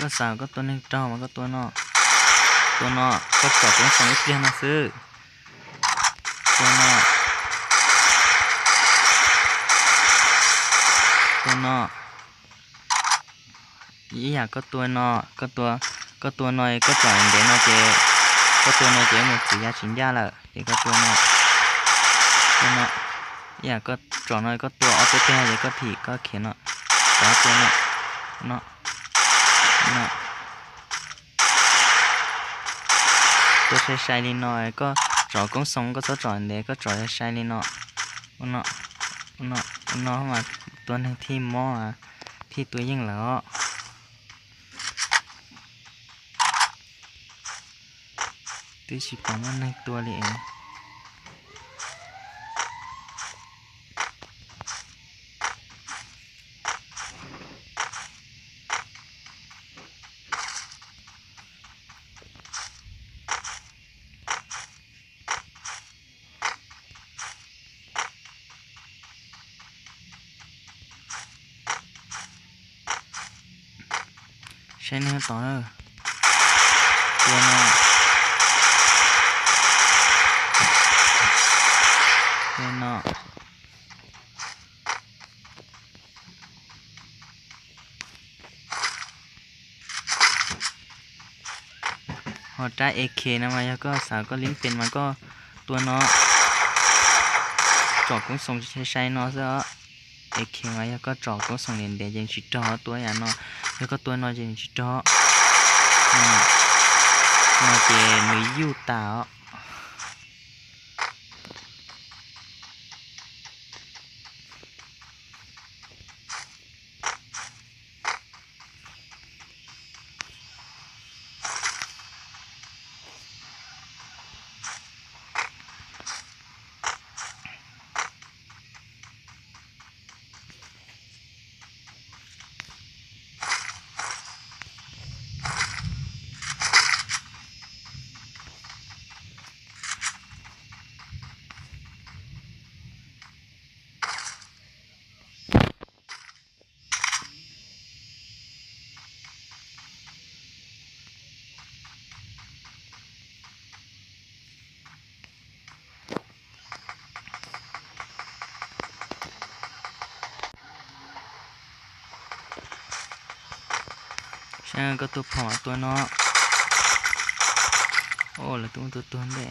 ก็สาวก็ตัวนึงจอมันก็ตัวนอกก็จอดตรงสองเพียงนะซื้อตัวนอกอีอยากก็ตัวนอกก็ตัวน้อยก็จอดเดี๋ยวเราจะก็ตัวน้อยจะหมดสียาชิ้นยาละเดี๋ยวก็ตัวนอกอยากก็จอดน้อยก็ตัวเอาไปแค่เดี๋ยวก็ถีก็เขียนเนาะแต่ตัวนอกตัวใช้ลินน้อยก็จอดกงสงก็จอดเดี๋ยวก็จอดใช้ลินเนาะมาตัวนึงที่หม้อที่ตัวยิ่งแล้วตัวชิปมันในตัวเลยใช้เนื้อต่อเลยตัวนอกหอจ้าAKนะมาแล้วก็สาวก็ลิ้นเป็นมันก็ตัวนอกจอกก็ส่งใช้นอซะAKมาแล้วก็จอกก็ส่งเรียนเดี๋ยวยังชิดจอตัวอย่างนอแล้วก็ตัวนอยังชิดจอนอเจหนุ่ยยู่ตาใช่ก็ตัวผอตัวนอกโอ้แล้วตัวได้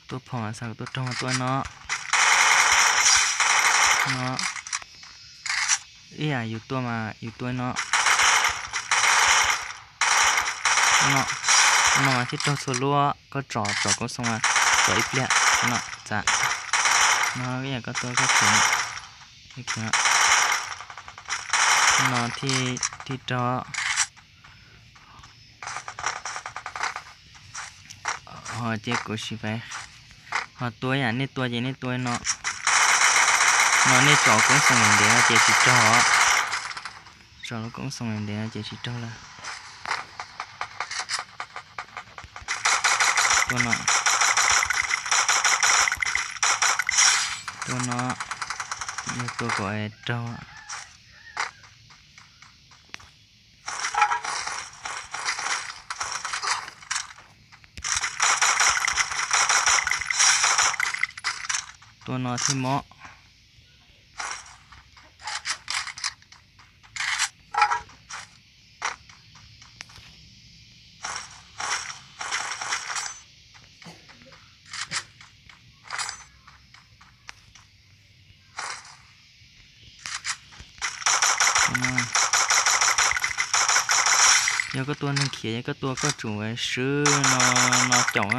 ตัวผอสักตัวทองตัวนอกอยู่ตัวมาอยู่ตัวนอกที่ตัวส่วนลัวก็จอก็ส่งมาจออีกเปลี่ยนอกจะก็ตัวก็เขียนที่จอเจ๊กูชิไปตัวอย่างนี้ตัวอย่างนี้ตัวเนาะนี่จอcũngส่งเดี๋ยวเจ๊ชิจอcũngส่งเดี๋ยวเจ๊ชิจอละตัวเนาะนี่ตัวก็ไอ้จอตัวนอที่เหมาะแล้วก็ตัวนึงเขียนก็ตัวก็จุ๋ยซื้อนอจ่อง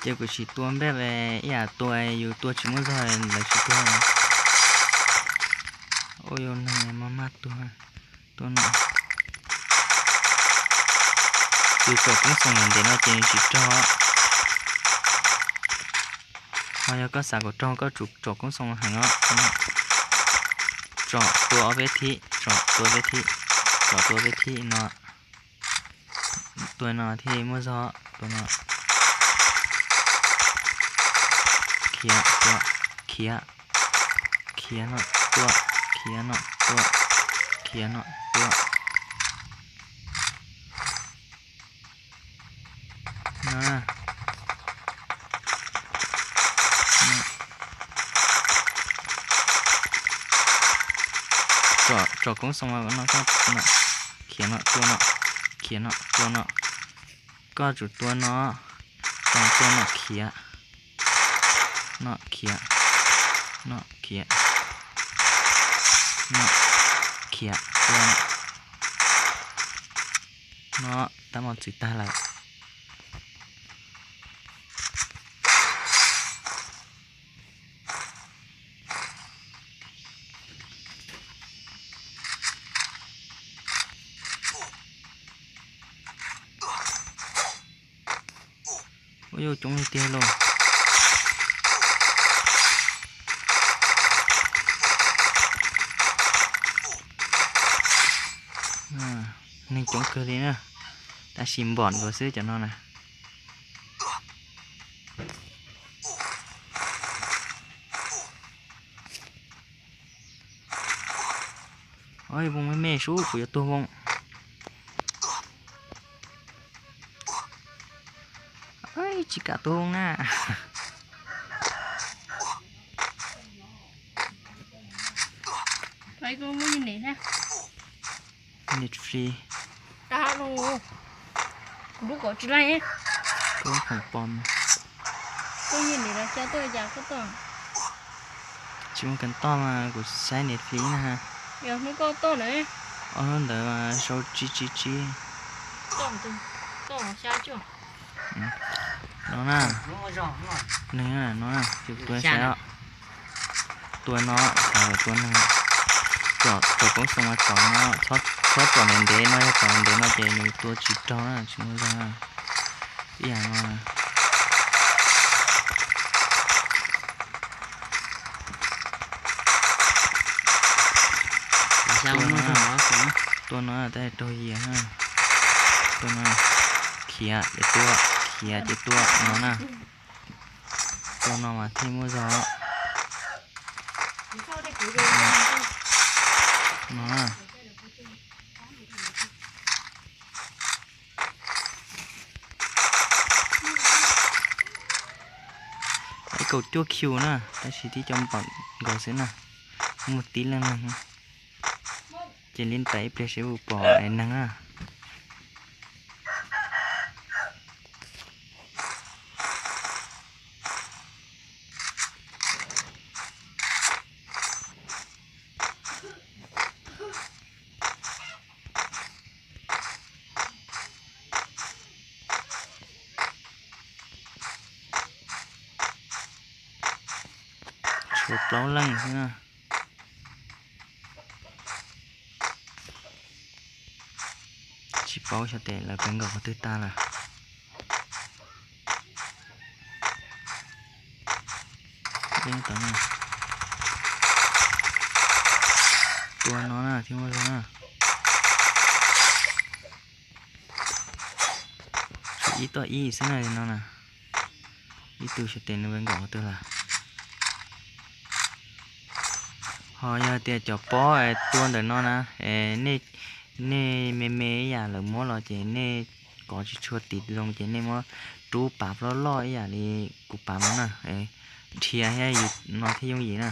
เจ้าก็ฉีดตัวแบบตัวอยู่ตัวชิมุนซอยเลยฉีดตัวโอ้ยนั่งมาตัวน่ะคือจบก็ส่งเดี๋ยวเราจะฉีดจอพอแล้วก็สากดจอก็จุกจบก็ส่งหางจ เจาะตัวเวทีเจาะตัวเวทีเจาะตัวเวทีเนาะตัวเนาะที่มั่วซ้อตัวเนาะเขียตัวเขียเนาะตัวเขียเนาะตัวเขียเนาะตัวนะเจาะกงส่งมาเนาะก็เนาะเขียเนาะตัวเนาะเขียเนาะตัวเนาะก็จุดตัวเนาะตัวเนาะเขียเนาะเขียเนาะเขียเนาะเขียตัวเนาะตามหมดจุดตาละโอ้ยจงเตี้ยลงนี่จงเกลือนะแต่ชิมบ่อนก็ซื้อจะนอนนะโอ้ยวงไม่แม่ชู้กูจะตัววงเอ้ยจิกะตัววงน่ะไปก็ไม่ยินดีนะเน็ตฟรีตาลูลูกก็จะไรตัวของปลอมก็ยินดีแล้วเจ้าตัวอยากก็ต้องชิมกันต่อมากูใช้เน็ตฟรีนะฮะอยากนึกก็ต้นเลยอ๋อเดี๋ยวมาโชว์จีต้นตึงต้นช้าจ้ะน้องน่ะนี่น่ะน้องน่ะจุดตัวใช้แล้วตัวน้อตัวนึงจอดcũng xong mà chọn nó thoát chọn đến đấy nó chọn đến nó chạy nó tua chỉ đó là chúng nó ra bây giờ nó tua nó là đây đôi gì ha tua nó khía để tua nó nè tua nó mà thêm mua gió nó cái cầu chua kiều nè ta chỉ tí trong bọn gò xứ nè một tí lên nè chỉ lên tay để sẽ bỏ này nè chuột lấu lăng thế nào chỉ bao cho tệ là bên gò tư ta là bên tao này tua nó nè thì mua ra nè ý tao ý thế này nó nè ý từ cho tệ là bên gò tư là họ giờ thì cho bó tuôn được nó nè nè nè mê ya là mua lo chị nè có chỉ chua tịt lông chị nè mua chú bạp lo ya đi cụ bạp nó nè chia hay nó thì dùng gì nè